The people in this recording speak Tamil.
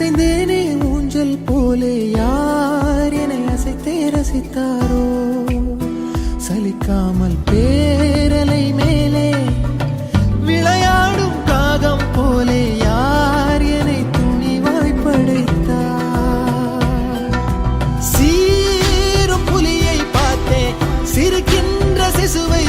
அசைந்தேனே ஊஞ்சல் போலே யார் என்னை அசைத்தே ரசித்தாரோ சலிக்காமல் பேரலை மேலே விளையாடும் காகம் போலே யார் என்னை துணிவாய் படைத்தார் சீரும் புலியை பார்த்தே சிரிக்கின்ற சிசுவை